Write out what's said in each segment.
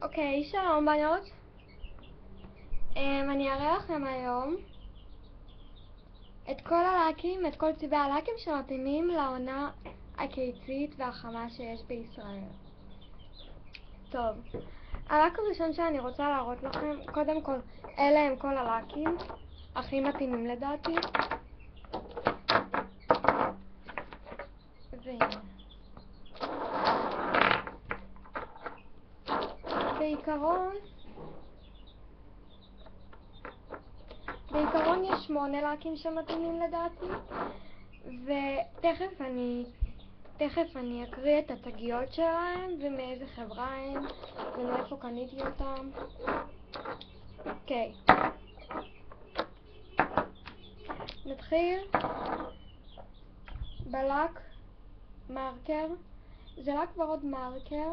אוקיי, שלום בנות. אני אראה לכם היום את כל הלקים, את כל צבעי הלקים שמתאימים לעונה הקיצית והחמה שיש בישראל. טוב, הלק הראשון שאני רוצה להראות לכם, קודם כל, אלה הם כל הלקים הכי מתאימים לדעתי. והנה. בעיקרון יש 8 לקים שמתאימים לדעתי, ותכף אני אקריא את התגיות שלהם ומאיזה חברה הם ומאיפה קניתי אותם. אוקיי, נתחיל בלק מרקר. זה לק ורוד מרקר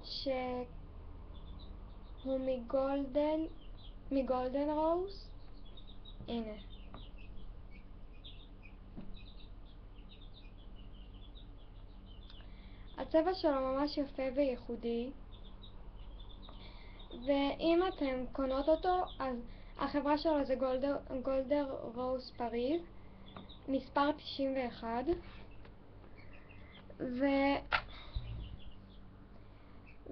שהוא מגולדן רוז. הנה, הצבע שלו ממש יפה וייחודי, ואם אתם קונות אותו, אז החברה שלו זה גולדר רוז פריז, מספר 91,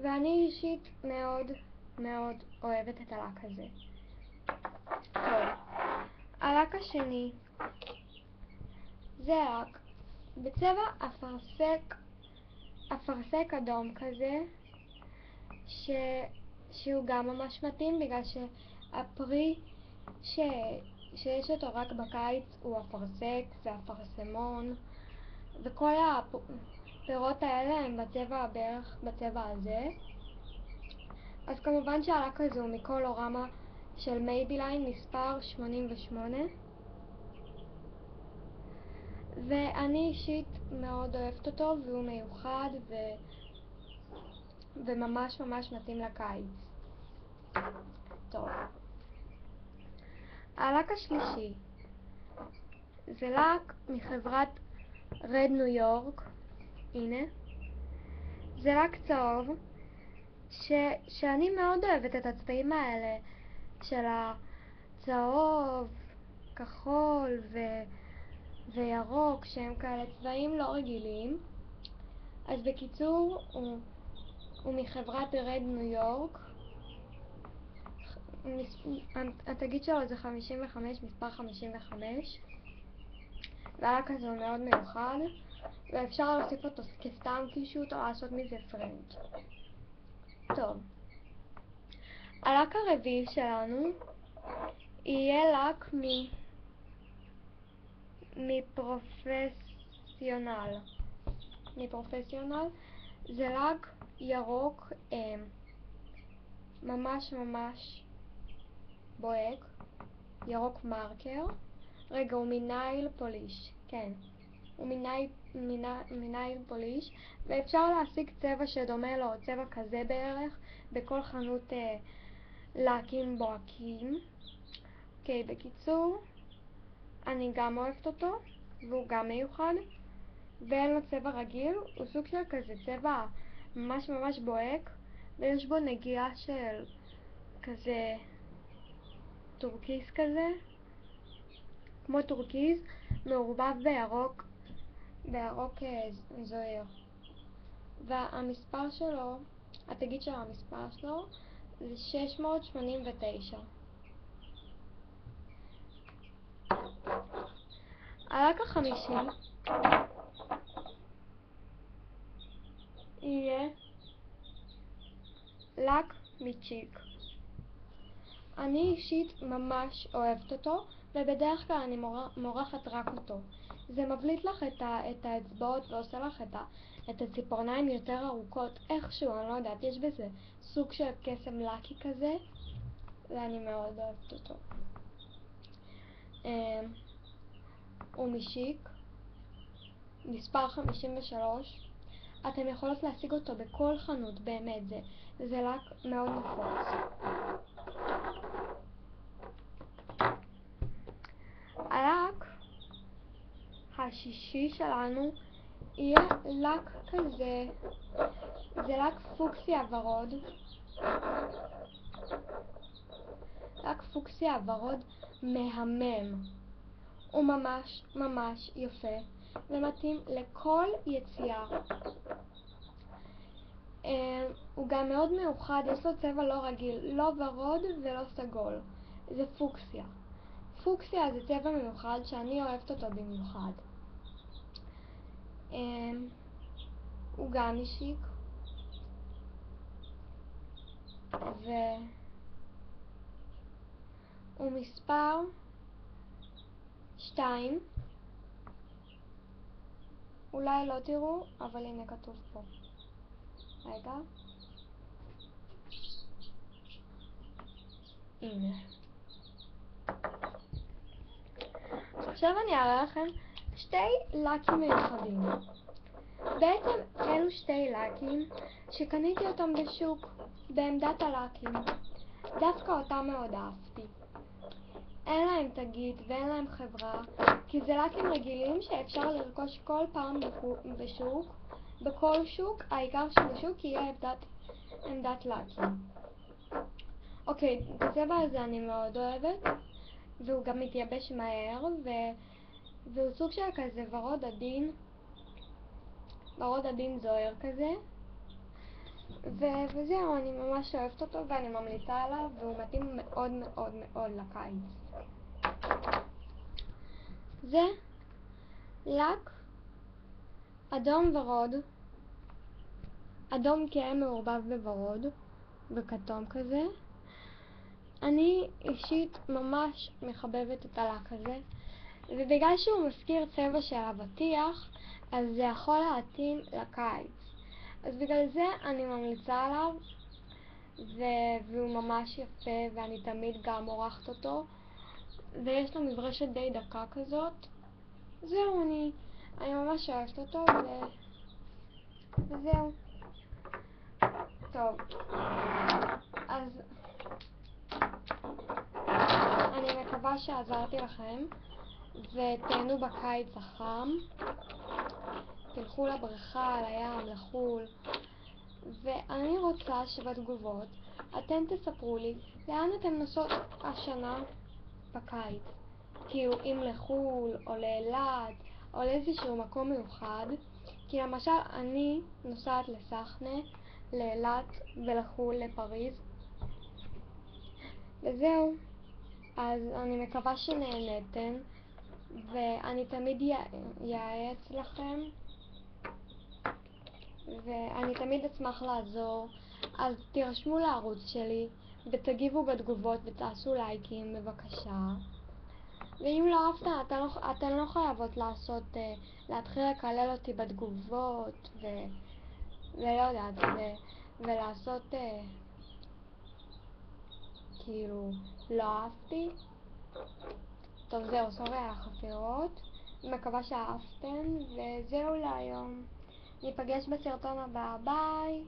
ואני אישית מאוד מאוד אוהבת את הלק הזה. טוב, הלק השני זה לק בצבע אפרסק אדום כזה, שהוא גם ממש מתאים, בגלל שהפרי שיש אותו רק בקיץ הוא אפרסק, זה אפרסמון, וכל הפירות האלה הם בצבע, בערך בצבע הזה. אז כמובן שהלק הזה הוא מקולורמה של מייביליין מספר 88, ואני אישית מאוד אוהבת אותו, והוא מיוחד וממש ממש מתאים לקיץ. טוב, הלק השלישי זה לק מחברת רד ניו יורק. הנה, זה לק צהוב שאני מאוד אוהבת את הצבעים האלה של הצהוב, כחול וירוק, שהם כאלה צבעים לא רגילים. אז בקיצור, הוא מחברת רד ניו יורק. התגית שלו זה 55, מספר 55, והלק הזה הוא מאוד מיוחד, ואפשר להוסיף אותו כסתם קישוט או לעשות מזה פרנץ'. טוב, הלק הרביעי שלנו יהיה לק מפרופסיונל. זה לק ירוק ממש ממש בוהק, ירוק מרקר. רגע, הוא מנייל פוליש, כן, הוא מנייל פוליש, ואפשר להשיג צבע שדומה לו, צבע כזה בערך, בכל חנות לקים בוהקים. אוקיי, בקיצור, אני גם אוהבת אותו, והוא גם מיוחד, ואין לו צבע רגיל, הוא סוג של כזה צבע ממש ממש בוהק, ויש בו נגיעה של כזה טורקיז כזה, כמו טורקיז מעורבב בירוק זוהר. והמספר שלו, התגית של המספר שלו זה 689. הלק החמישי יהיה לק מצ'יק. אני אישית ממש אוהבת אותו, ובדרך כלל אני מורחת רק אותו. זה מבליט לך את האצבעות ועושה לך את הציפורניים יותר ארוכות איכשהו, אני לא יודעת, יש בזה סוג של קסם לקי כזה, ואני מאוד אוהבת אותו. הוא משיק, מספר 53. אתם יכולות להשיג אותו בכל חנות, באמת, זה לק מאוד נפוץ. הלק השישי שלנו יהיה לק כזה, זה לק פוקסיה ורוד, לק פוקסיה ורוד מהמם. הוא ממש ממש יפה ומתאים לכל יציאה. הוא גם מאוד מיוחד, יש לו צבע לא רגיל, לא ורוד ולא סגול, זה פוקסיה. פוקסיה זה צבע מיוחד שאני אוהבת אותו במיוחד. הוא גם משיק, והוא מספר 2. אולי לא תראו, אבל הנה כתוב פה. רגע. הנה. עכשיו אני אראה לכם שתי לקים מיוחדים. בעצם אלו שתי לקים שקניתי אותם בשוק, בעמדת הלקים. דווקא אותם מאוד אהבתי. אין להם תגית ואין להם חברה, כי זה לקים רגילים שאפשר לרכוש כל פעם בשוק, בכל שוק, העיקר שבשוק יהיה עמדת לקים. אוקיי, את הצבע הזה אני מאוד אוהבת, והוא גם מתייבש מהר, והוא סוג של כזה ורוד עדין זוהר כזה. וזהו, אני ממש אוהבת אותו ואני ממליצה עליו, והוא מתאים מאוד מאוד מאוד לקיץ. זה לק אדום ורוד, אדום כהה מעורבב בוורוד, בכתום כזה. אני אישית ממש מחבבת את הלק הזה, ובגלל שהוא מזכיר צבע של אבטיח, אז זה יכול להתאים לקיץ. אז בגלל זה אני ממליצה עליו, והוא ממש יפה, ואני תמיד גם עורכת אותו, ויש לו מברשת די דקה כזאת. זהו, אני ממש אוהבת אותו, וזהו. טוב, אז אני מקווה שעזרתי לכם, ותהנו בקיץ החם, תלכו לבריכה, לים, לחול, ואני רוצה שבתגובות אתם תספרו לי לאן אתם נוסעות השנה בקיץ. כאילו אם לחול או לאילת או לאיזשהו מקום מיוחד, כי למשל אני נוסעת לסחנה, לאילת ולחול לפריז. וזהו, אז אני מקווה שנהנתם, ואני תמיד יעץ לכם, ואני תמיד אשמח לעזור. אז תירשמו לערוץ שלי ותגיבו בתגובות ותעשו לייקים בבקשה. ואם לא אהבתם, אתן לא חייבות להתחיל לקלל אותי בתגובות ולא יודעת, ולעשות כאילו לא אהבתי. טוב, זהו, סורי על החפירות, מקווה שאהבתם, וזהו להיום. ניפגש בסרטון הבא, ביי.